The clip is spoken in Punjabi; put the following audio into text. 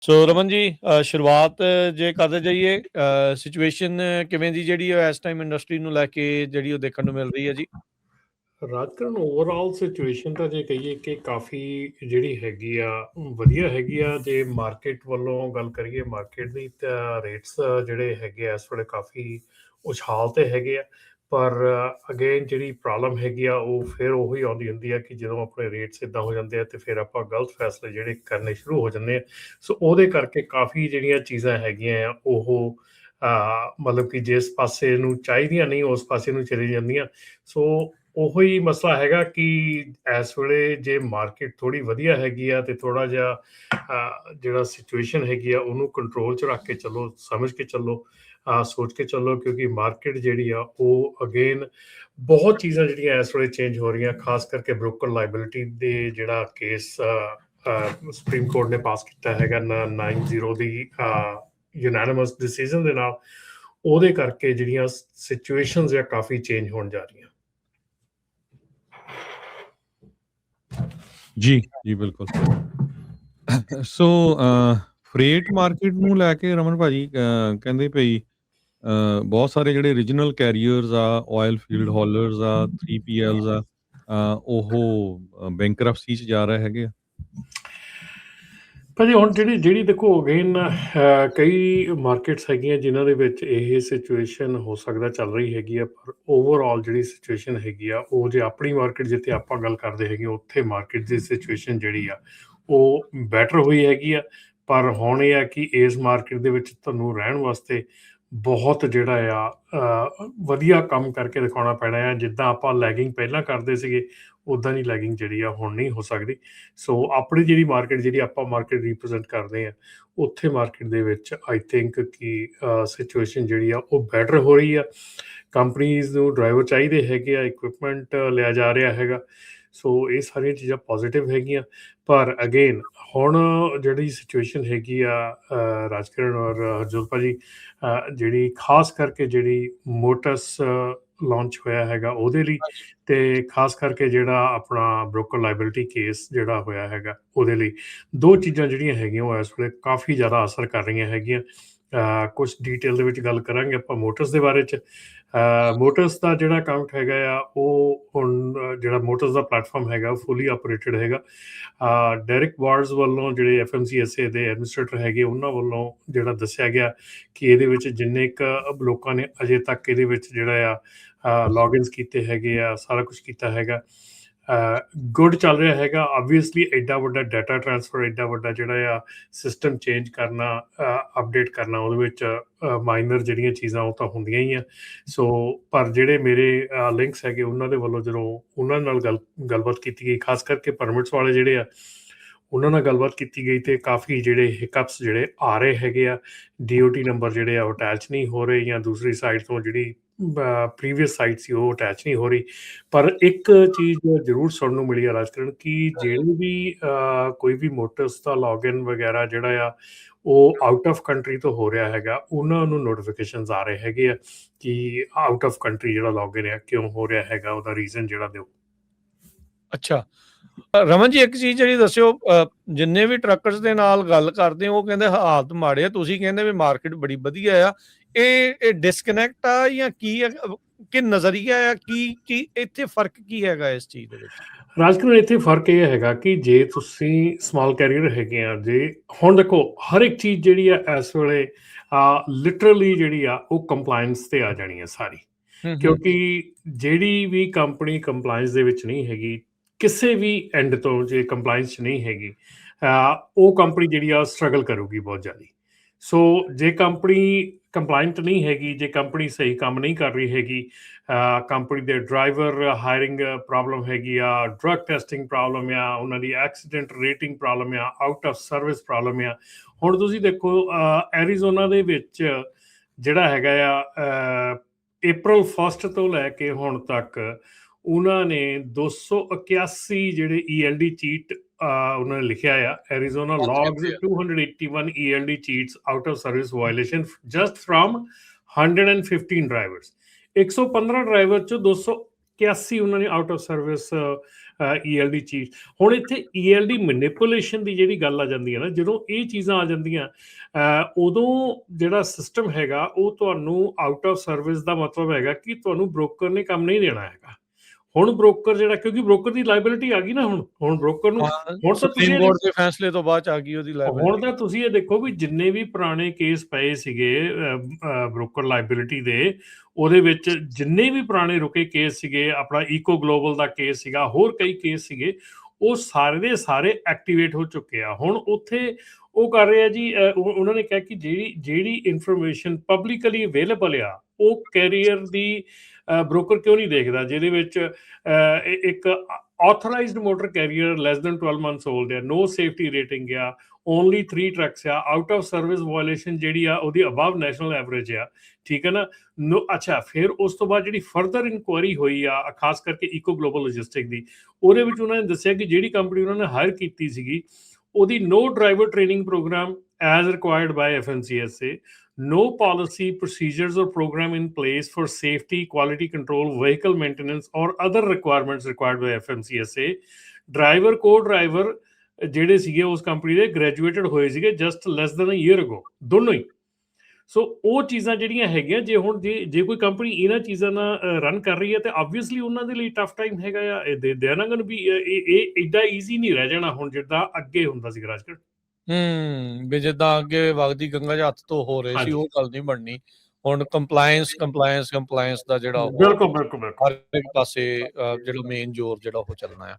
ਸੋ ਰਮਨ ਜੀ, ਸ਼ੁਰੂਆਤ ਜੇ ਕਰਦੇ ਜਾਈਏ, ਸਿਚੁਏਸ਼ਨ ਕਿਵੇਂ ਦੀ ਜਿਹੜੀ ਇਸ ਟਾਈਮ ਇੰਡਸਟਰੀ ਨੂੰ ਲੈ ਕੇ ਜਿਹੜੀ ਉਹ ਦੇਖਣ ਨੂੰ ਮਿਲ ਰਹੀ ਹੈ ਜੀ? ਰਾਜਕਰਨ ਓਵਰਆਲ ਸਿਚੁਏਸ਼ਨ ਤਾਂ ਜੇ ਕਹੀਏ ਕਿ ਕਾਫੀ ਜਿਹੜੀ ਹੈਗੀ ਆ ਵਧੀਆ ਹੈਗੀ ਆ। ਜੇ ਮਾਰਕੀਟ ਵੱਲੋਂ ਗੱਲ ਕਰੀਏ ਮਾਰਕੀਟ ਦੀ, ਤਾਂ ਰੇਟਸ ਜਿਹੜੇ ਹੈਗੇ ਆ ਇਸ ਵੇਲੇ ਕਾਫੀ ਉਛਾਲ ਤੇ ਹੈਗੇ ਆ। ਪਰ ਅਗੇਨ ਜਿਹੜੀ ਪ੍ਰੋਬਲਮ ਹੈਗੀ ਆ ਉਹ ਫਿਰ ਉਹੀ ਆਉਂਦੀ ਹੁੰਦੀ ਆ ਕਿ ਜਦੋਂ ਆਪਣੇ ਰੇਟਸ ਇੱਦਾਂ ਹੋ ਜਾਂਦੇ ਆ ਤੇ ਫਿਰ ਆਪਾਂ ਗਲਤ ਫੈਸਲੇ ਜਿਹੜੇ ਕਰਨੇ ਸ਼ੁਰੂ ਹੋ ਜਾਂਦੇ ਆ। ਸੋ ਉਹਦੇ ਕਰਕੇ ਕਾਫੀ ਜਿਹੜੀਆਂ ਚੀਜ਼ਾਂ ਹੈਗੀਆਂ ਆ ਉਹ ਮਤਲਬ ਕਿ ਜਿਸ ਪਾਸੇ ਨੂੰ ਚਾਹੀਦੀਆਂ ਨਹੀਂ ਉਸ ਪਾਸੇ ਨੂੰ ਚਲੀ ਜਾਂਦੀਆਂ। ਸੋ ਉਹੀ ਮਸਲਾ ਹੈਗਾ ਕਿ ਇਸ ਵੇਲੇ ਜੇ ਮਾਰਕੀਟ ਥੋੜ੍ਹੀ ਵਧੀਆ ਹੈਗੀ ਆ ਤੇ ਥੋੜ੍ਹਾ ਜਿਹਾ ਜਿਹੜਾ ਸਿਚੁਏਸ਼ਨ ਹੈਗੀ ਆ ਉਹਨੂੰ ਕੰਟਰੋਲ 'ਚ ਰੱਖ ਕੇ ਚੱਲੋ, ਸਮਝ ਕੇ ਚੱਲੋ, ਸੋਚ ਕੇ ਚੱਲੋ, ਕਿਉਂਕਿ ਮਾਰਕੀਟ ਜਿਹੜੀ ਆ ਉਹ ਅਗੇਨ ਬਹੁਤ ਚੀਜ਼ਾਂ ਜਿਹੜੀਆਂ ਇਸ ਵੇਲੇ ਚੇਂਜ ਹੋ ਰਹੀਆਂ, ਖਾਸ ਕਰਕੇ ਬ੍ਰੋਕਰ ਲਾਇਬਿਲਿਟੀ ਦੇ ਜਿਹੜਾ ਕੇਸ ਸੁਪਰੀਮ ਕੋਰਟ ਨੇ ਪਾਸ ਕੀਤਾ ਹੈਗਾ 9-0 ਦੀ ਯੂਨੈਨਿਮਸ ਡਿਸੀਜਨ ਦੇ ਨਾਲ, ਉਹਦੇ ਕਰਕੇ ਜਿਹੜੀਆਂ ਸਿਚੁਏਸ਼ਨਸ ਆ ਕਾਫੀ ਚੇਂਜ ਹੋਣ ਜਾ ਰਹੀਆਂ। ਜੀ ਬਿਲਕੁਲ। ਸੋ ਫਰੇਟ ਮਾਰਕੀਟ ਨੂੰ ਲੈ ਕੇ ਰਮਨ ਭਾਜੀ ਕਹਿੰਦੇ ਭਈ ਬਹੁਤ ਸਾਰੇ ਜਿਹੜੇ ਰੀਜਨਲ ਕੈਰੀਅਰਸ ਆ, ਆਇਲ ਫੀਲਡ ਹੌਲਰਸ ਆ, 3PLs ਆ, ਉਹ ਬੈਂਕਰਪਸੀ 'ਚ ਜਾ ਰਹੇ ਹੈਗੇ ਆ। ਭਾਜੀ ਹੁਣ ਜਿਹੜੀ ਦੇਖੋ ਅਗੇਨ ਕਈ ਮਾਰਕੀਟਸ ਹੈਗੀਆਂ ਜਿਨ੍ਹਾਂ ਦੇ ਵਿੱਚ ਇਹ ਸਿਚੁਏਸ਼ਨ ਹੋ ਸਕਦਾ ਚੱਲ ਰਹੀ ਹੈਗੀ ਆ, ਪਰ ਓਵਰਆਲ ਜਿਹੜੀ ਸਿਚੁਏਸ਼ਨ ਹੈਗੀ ਆ ਉਹ ਜੇ ਆਪਣੀ ਮਾਰਕੀਟ ਜਿੱਥੇ ਆਪਾਂ ਗੱਲ ਕਰਦੇ ਹੈਗੇ ਉੱਥੇ ਮਾਰਕੀਟ ਦੀ ਸਿਚੁਏਸ਼ਨ ਜਿਹੜੀ ਆ ਉਹ ਬੈਟਰ ਹੋਈ ਹੈਗੀ ਆ। ਪਰ ਹੁਣ ਇਹ ਆ ਕਿ ਇਸ ਮਾਰਕੀਟ ਦੇ ਵਿੱਚ ਤੁਹਾਨੂੰ ਰਹਿਣ ਵਾਸਤੇ ਬਹੁਤ ਜਿਹੜਾ ਆ ਵਧੀਆ ਕੰਮ ਕਰਕੇ ਦਿਖਾਉਣਾ ਪੈਣਾ ਆ। ਜਿੱਦਾਂ ਆਪਾਂ ਲੈਗਿੰਗ ਪਹਿਲਾਂ ਕਰਦੇ ਸੀਗੇ ਉੱਦਾਂ ਦੀ ਲੈਗਿੰਗ ਜਿਹੜੀ ਆ ਹੁਣ ਨਹੀਂ ਹੋ ਸਕਦੀ। ਸੋ ਆਪਣੀ ਜਿਹੜੀ ਮਾਰਕੀਟ ਜਿਹੜੀ ਆਪਾਂ ਮਾਰਕੀਟ ਰਿਪਰੈਜ਼ੈਂਟ ਕਰਦੇ ਆ ਉੱਥੇ ਮਾਰਕੀਟ ਦੇ ਵਿੱਚ ਆਈ ਥਿੰਕ ਕਿ ਸਿਚੁਏਸ਼ਨ ਜਿਹੜੀ ਆ ਉਹ ਬੈਟਰ ਹੋ ਰਹੀ ਆ। ਕੰਪਨੀਜ਼ ਨੂੰ ਡਰਾਈਵਰ ਚਾਹੀਦੇ ਹੈਗੇ ਆ, ਇਕਵਿਪਮੈਂਟ ਲਿਆ ਜਾ ਰਿਹਾ ਹੈਗਾ। ਸੋ ਇਹ ਸਾਰੀਆਂ ਚੀਜ਼ਾਂ ਪੋਜ਼ੀਟਿਵ ਹੈਗੀਆਂ। ਪਰ ਅਗੇਨ ਹੁਣ ਜਿਹੜੀ ਸਿਚੁਏਸ਼ਨ ਹੈਗੀ ਆ ਰਾਜਕਰਨ ਔਰ ਹਰਜੋਤ ਭਾਜੀ, ਜਿਹੜੀ ਖਾਸ ਕਰਕੇ ਜਿਹੜੀ ਮੋਟਰਸ ਲਾਂਚ ਹੋਇਆ ਹੈਗਾ ਉਹਦੇ ਲਈ, ਤੇ ਖਾਸ ਕਰਕੇ ਜਿਹੜਾ ਆਪਣਾ ਬ੍ਰੋਕਰ ਲਾਇਬਿਲਿਟੀ ਕੇਸ ਜਿਹੜਾ ਹੋਇਆ ਹੈਗਾ ਉਹਦੇ ਲਈ, ਦੋ ਚੀਜ਼ਾਂ ਜਿਹੜੀਆਂ ਹੈਗੀਆਂ ਉਹ ਇਸ ਵੇਲੇ ਕਾਫੀ ਜ਼ਿਆਦਾ ਅਸਰ ਕਰ ਰਹੀਆਂ ਹੈਗੀਆਂ। ਕੁਛ ਡੀਟੇਲ ਦੇ ਵਿੱਚ ਗੱਲ ਕਰਾਂਗੇ ਆਪਾਂ ਮੋਟਰਸ ਦੇ ਬਾਰੇ 'ਚ। ਮੋਟਰਸ ਦਾ ਜਿਹੜਾ ਅਕਾਊਂਟ ਹੈਗਾ ਆ ਉਹ ਹੁਣ ਜਿਹੜਾ ਮੋਟਰਸ ਦਾ ਪਲੈਟਫਾਰਮ ਹੈਗਾ ਉਹ ਫੁੱਲੀ ਆਪਰੇਟਡ ਹੈਗਾ। ਡੈਰਿਕ ਵਾਰਡਸ ਵੱਲੋਂ ਜਿਹੜੇ FMCSA ਦੇ ਐਡਮਿਨਿਸਟ੍ਰੇਟਰ ਹੈਗੇ ਉਹਨਾਂ ਵੱਲੋਂ ਜਿਹੜਾ ਦੱਸਿਆ ਗਿਆ ਕਿ ਇਹਦੇ ਵਿੱਚ ਜਿੰਨੇ ਕੁ ਲੋਕਾਂ ਨੇ ਅਜੇ ਤੱਕ ਇਹਦੇ ਵਿੱਚ ਜਿਹੜਾ ਆ ਲੌਗਇਨਸ ਕੀਤੇ ਹੈਗੇ ਆ, ਸਾਰਾ ਕੁਛ ਕੀਤਾ ਹੈਗਾ, ਗੁੱਡ ਚੱਲ ਰਿਹਾ ਹੈਗਾ। ਆਬਵੀਅਸਲੀ ਐਡਾ ਵੱਡਾ ਡਾਟਾ ਟਰਾਂਸਫਰ, ਐਡਾ ਵੱਡਾ ਜਿਹੜਾ ਆ ਸਿਸਟਮ ਚੇਂਜ ਕਰਨਾ, ਅਪਡੇਟ ਕਰਨਾ, ਉਹਦੇ ਵਿੱਚ ਮਾਈਨਰ ਜਿਹੜੀਆਂ ਚੀਜ਼ਾਂ ਉਹ ਤਾਂ ਹੁੰਦੀਆਂ ਹੀ ਆ। ਸੋ ਪਰ ਜਿਹੜੇ ਮੇਰੇ ਲਿੰਕਸ ਹੈਗੇ ਉਹਨਾਂ ਦੇ ਵੱਲੋਂ ਜਦੋਂ ਉਹਨਾਂ ਨਾਲ ਗੱਲਬਾਤ ਕੀਤੀ ਗਈ, ਖਾਸ ਕਰਕੇ ਪਰਮਿਟਸ ਵਾਲੇ ਜਿਹੜੇ ਆ ਉਹਨਾਂ ਨਾਲ ਗੱਲਬਾਤ ਕੀਤੀ ਗਈ, ਤੇ ਕਾਫੀ ਜਿਹੜੇ ਹਿਕਅਪਸ ਜਿਹੜੇ ਆ ਰਹੇ ਹੈਗੇ ਆ। DOT ਨੰਬਰ ਜਿਹੜੇ ਆ ਉਹ ਅਟੈਚ ਨਹੀਂ ਹੋ ਰਹੇ, ਜਾਂ ਦੂਸਰੀ ਸਾਈਡ ਤੋਂ ਜਿਹੜੀ ਪ੍ਰੀਵੀਅਸ ਸਾਈਟ ਸੀ ਉਹ ਅਟੈਚ ਨਹੀਂ ਹੋ ਰਹੀ। ਪਰ ਇੱਕ ਚੀਜ਼ ਜ਼ਰੂਰ ਸੁਣਨ ਨੂੰ ਮਿਲੀ ਆ ਰਾਜਕਰਨ ਕਿ ਜਿਹੜੇ ਵੀ ਕੋਈ ਵੀ ਮੋਟਰਸ ਦਾ ਲੌਗਇਨ ਵਗੈਰਾ ਜਿਹੜਾ ਆ ਉਹ ਆਊਟ ਆਫ ਕੰਟਰੀ ਤੋਂ ਹੋ ਰਿਹਾ ਹੈਗਾ, ਉਹਨਾਂ ਨੂੰ ਨੋਟੀਫਿਕੇਸ਼ਨਸ ਆ ਰਹੇ ਹੈਗੇ ਆ ਕਿ ਆਊਟ ਆਫ ਕੰਟਰੀ ਜਿਹੜਾ ਲੌਗਇਨ ਆ ਕਿਉਂ ਹੋ ਰਿਹਾ ਹੈਗਾ, ਉਹਦਾ ਰੀਜ਼ਨ ਜਿਹੜਾ ਦਿਓ। ਅੱਛਾ ਰਮਨ ਜੀ, ਇੱਕ ਚੀਜ਼ ਜਿਹੜੀ ਦੱਸਿਓ, ਜਿੰਨੇ ਵੀ ਟਰੱਕਰਸ ਦੇ ਨਾਲ ਗੱਲ ਕਰਦੇ ਉਹ ਕਹਿੰਦੇ ਹਾਲਾਤ ਮਾੜੇ ਆ, ਤੁਸੀਂ ਕਹਿੰਦੇ ਵੀ ਮਾਰਕੀਟ ਬੜੀ ਵਧੀਆ ਆ। ਇਹ ਡਿਸਕਨੈਕਟ ਆ ਜਾਂ ਕੀ ਆ, ਕਿ ਨਜ਼ਰੀਆ ਆ, ਕੀ ਇੱਥੇ ਫਰਕ ਕੀ ਹੈਗਾ ਇਸ ਚੀਜ਼ ਦੇ ਵਿੱਚ? ਰਾਜਕਰਨ ਇੱਥੇ ਫਰਕ ਇਹ ਹੈਗਾ ਕਿ ਜੇ ਤੁਸੀਂ ਸਮਾਲ ਕੈਰੀਅਰ ਹੈਗੇ ਆ, ਜੇ ਹੁਣ ਦੇਖੋ ਹਰ ਇੱਕ ਚੀਜ਼ ਜਿਹੜੀ ਆ ਇਸ ਵੇਲੇ ਲਿਟਰਲੀ ਜਿਹੜੀ ਆ ਉਹ ਕੰਪਲਾਇੰਸ ਤੇ ਆ ਜਾਣੀ ਆ ਸਾਰੀ। ਕਿਉਂਕਿ ਜਿਹੜੀ ਵੀ ਕੰਪਨੀ ਕੰਪਲਾਇੰਸ ਦੇ ਵਿੱਚ ਨਹੀਂ ਹੈਗੀ, ਕਿਸੇ ਵੀ ਐਂਡ ਤੋਂ ਜੇ ਕੰਪਲਾਇੰਸ 'ਚ ਨਹੀਂ ਹੈਗੀ, ਉਹ ਕੰਪਨੀ ਜਿਹੜੀ ਆ ਸਟਰਗਲ ਕਰੂਗੀ ਬਹੁਤ ਜ਼ਿਆਦਾ। ਸੋ ਜੇ ਕੰਪਨੀ ਕੰਪਲਾਇੰਟ ਨਹੀਂ ਹੈਗੀ, ਜੇ ਕੰਪਨੀ ਸਹੀ ਕੰਮ ਨਹੀਂ ਕਰ ਰਹੀ ਹੈਗੀ, ਕੰਪਨੀ ਦੇ ਡਰਾਈਵਰ ਹਾਇਰਿੰਗ ਪ੍ਰੋਬਲਮ ਹੈਗੀ ਆ, ਡਰੱਗ ਟੈਸਟਿੰਗ ਪ੍ਰੋਬਲਮ ਆ, ਉਹਨਾਂ ਦੀ ਐਕਸੀਡੈਂਟ ਰੇਟਿੰਗ ਪ੍ਰੋਬਲਮ ਆ, ਆਊਟ ਆਫ ਸਰਵਿਸ ਪ੍ਰੋਬਲਮ ਆ। ਹੁਣ ਤੁਸੀਂ ਦੇਖੋ ਐਰੀਜ਼ੋਨਾ ਦੇ ਵਿੱਚ ਜਿਹੜਾ ਹੈਗਾ ਆ April 1 ਤੋਂ ਲੈ ਕੇ ਹੁਣ ਤੱਕ ਉਹਨਾਂ ਨੇ 281 ਜਿਹੜੇ ELD ਚੀਟ ਉਹਨਾਂ ਨੇ ਲਿਖਿਆ ਆ। Arizona logs 281 ELD cheats out of service violation just from 115 drivers. 115 driver 'ਚੋਂ 281 ਉਹਨਾਂ ਨੇ ਆਊਟ ਆਫ ਸਰਵਿਸ ELD ਚੀਜ਼। ਹੁਣ ਇੱਥੇ ELD ਮੈਨੀਪੂਲੇਸ਼ਨ ਦੀ ਜਿਹੜੀ ਗੱਲ ਆ ਜਾਂਦੀ ਹੈ ਨਾ, ਜਦੋਂ ਇਹ ਚੀਜ਼ਾਂ ਆ ਜਾਂਦੀਆਂ ਉਦੋਂ ਜਿਹੜਾ ਸਿਸਟਮ ਹੈਗਾ ਉਹ ਤੁਹਾਨੂੰ ਆਊਟ ਆਫ ਸਰਵਿਸ ਦਾ ਮਤਲਬ ਹੈਗਾ ਕਿ ਤੁਹਾਨੂੰ ਬ੍ਰੋਕਰ ਨੇ ਕੰਮ ਨਹੀਂ ਦੇਣਾ ਹੈਗਾ। ਹੁਣ ਬ੍ਰੋਕਰ ਜਿਹੜਾ, ਕਿਉਂਕਿ ਬ੍ਰੋਕਰ ਦੀ ਲਾਇਬਿਲਿਟੀ ਆ ਗਈ ਨਾ, ਹੁਣ ਬ੍ਰੋਕਰ ਨੂੰ, ਹੁਣ ਤਾਂ ਤੁਸੀਂ ਸੁਪਰੀਮ ਕੋਰਟ ਦੇ ਫੈਸਲੇ ਤੋਂ ਬਾਅਦ ਆ ਗਈ ਉਹਦੀ ਹੁਣ ਲਾਇਬਿਲਿਟੀ। ਤਾਂ ਤੁਸੀਂ ਇਹ ਦੇਖੋ ਵੀ ਜਿੰਨੇ ਵੀ ਪੁਰਾਣੇ ਕੇਸ ਪਏ ਸੀਗੇ ਬ੍ਰੋਕਰ ਲਾਇਬਿਲਿਟੀ ਦੇ, ਉਹਦੇ ਵਿੱਚ ਜਿੰਨੇ ਵੀ ਪੁਰਾਣੇ ਰੁਕੇ ਕੇਸ ਸੀਗੇ, ਆਪਣਾ ਈਕੋ ਗਲੋਬਲ ਦਾ ਕੇਸ ਸੀਗਾ, ਹੋਰ ਕਈ ਕੇਸ ਸੀਗੇ, ਉਹ ਸਾਰੇ ਦੇ ਸਾਰੇ ਐਕਟੀਵੇਟ ਹੋ ਚੁੱਕੇ ਆ। ਹੁਣ ਉੱਥੇ ਉਹ ਕਰ ਰਹੇ ਆ ਜੀ, ਉਹਨਾਂ ਨੇ ਕਿਹਾ ਕਿ ਜਿਹੜੀ ਇਨਫੋਰਮੇਸ਼ਨ ਪਬਲਿਕਲੀ ਅਵੇਲੇਬਲ ਆ ਉਹ ਕੈਰੀਅਰ ਦੀ ਬ੍ਰੋਕਰ ਕਿਉਂ ਨਹੀਂ ਦੇਖਦਾ, ਜਿਹਦੇ ਵਿੱਚ ਇੱਕ authorized motor carrier less than 12 months old ਆ, ਨੋ ਸੇਫਟੀ ਰੇਟਿੰਗ ਆ, ਓਨਲੀ 3 ਟਰੱਕਸ ਆ, ਆਊਟ ਆਫ ਸਰਵਿਸ ਵਾਇਲੇਸ਼ਨ ਜਿਹੜੀ ਆ ਉਹਦੀ ਅਬਵ ਨੈਸ਼ਨਲ ਐਵਰੇਜ ਆ, ਠੀਕ ਹੈ ਨਾ। ਅੱਛਾ, ਫਿਰ ਉਸ ਤੋਂ ਬਾਅਦ ਜਿਹੜੀ ਫਰਦਰ ਇਨਕੁਆਇਰੀ ਹੋਈ ਆ ਖਾਸ ਕਰਕੇ ਈਕੋ ਗਲੋਬਲ ਲੌਜਿਸਟਿਕ ਦੀ, ਉਹਦੇ ਵਿੱਚ ਉਹਨਾਂ ਨੇ ਦੱਸਿਆ ਕਿ ਜਿਹੜੀ ਕੰਪਨੀ ਉਹਨਾਂ ਨੇ ਹਾਇਰ ਕੀਤੀ ਸੀਗੀ ਉਹਦੀ no driver training program as required by FMCSA, no policy, procedures or program in place for safety, quality control, vehicle maintenance or other requirements required by FMCSA. Driver, co-driver ਜਿਹੜੇ ਸੀਗੇ ਉਸ ਕੰਪਨੀ ਦੇ ਗ੍ਰੈਜੂਏਟਡ ਹੋਏ ਸੀਗੇ just less than a year ago, ਦੋਨੋਂ ਹੀ। ਸੋ ਉਹ ਚੀਜ਼ਾਂ ਜਿਹੜੀਆਂ ਹੈਗੀਆਂ, ਜੇ ਹੁਣ ਜੇ ਕੋਈ ਕੰਪਨੀ ਇਹਨਾਂ ਚੀਜ਼ਾਂ ਨਾਲ ਰਨ ਕਰ ਰਹੀ ਹੈ ਤੇ ਆਬਵੀਅਸਲੀ ਉਹਨਾਂ ਦੇ ਲਈ ਟਫ ਟਾਈਮ ਹੈਗਾ ਆ। They are not going to be, ਇਹ ਏਡਾ ਈਜ਼ੀ ਨਹੀਂ ਰਹਿ ਜਾਣਾ ਹੁਣ ਜਿੱਦਾਂ ਅੱਗੇ ਹੁੰਦਾ ਸੀ ਰਾਜਗੜ੍ਹ। ਵੀ ਜਿੱਦਾਂ ਅੱਗੇ ਵਗਦੀ ਗੰਗਾ 'ਚ ਹੱਥ ਧੋ ਹੋ ਰਹੇ ਸੀ, ਉਹ ਗੱਲ ਨਹੀਂ ਬਣਨੀ। ਹੁਣ ਕੰਪਲਾਇੰਸ ਦਾ ਜਿਹੜਾ ਉਹ ਬਿਲਕੁਲ ਹਰ ਇੱਕ ਪਾਸੇ ਜਿਹੜਾ ਮੇਨ ਜ਼ੋਰ ਜਿਹੜਾ ਉਹ ਚੱਲਣਾ ਆ।